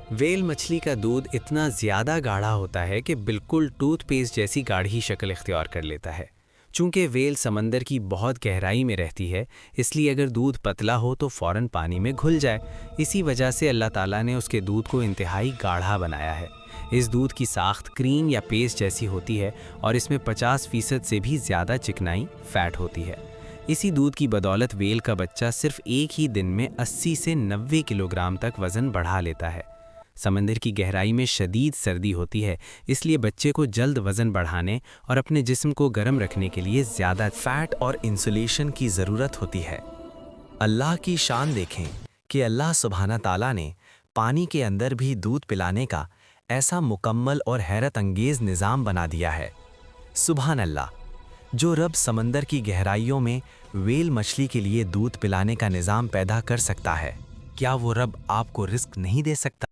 Whale मछली का दूध इतना ज़्यादा गाढ़ा होता है कि बिल्कुल टूथपेस्ट जैसी गाढ़ी शक्ल इख्तियार कर लेता है। चूंकि व्हेल समंदर की बहुत गहराई में रहती है, इसलिए अगर दूध पतला हो तो फ़ौरन पानी में घुल जाए। इसी वजह से अल्लाह ताला ने उसके दूध को इंतहाई गाढ़ा बनाया है। इस दूध की साख्त क्रीम या पेस्ट जैसी होती है और इसमें 50% से भी ज़्यादा चिकनाई फैट होती है। इसी दूध की बदौलत व्हेल का बच्चा सिर्फ एक ही दिन में 80 से 90 किलोग्राम तक वज़न बढ़ा लेता है। समंदर की गहराई में शदीद सर्दी होती है, इसलिए बच्चे को जल्द वज़न बढ़ाने और अपने जिस्म को गर्म रखने के लिए ज़्यादा फैट और इंसुलेशन की ज़रूरत होती है। अल्लाह की शान देखें कि अल्लाह सुब्हाना ताला ने पानी के अंदर भी दूध पिलाने का ऐसा मुकम्मल और हैरत अंगेज़ निज़ाम बना दिया है। सुभान अल्लाह! जो रब समंदर की गहराइयों में व्हेल मछली के लिए दूध पिलाने का निज़ाम पैदा कर सकता है, क्या वो रब आपको रिस्क नहीं दे सकता?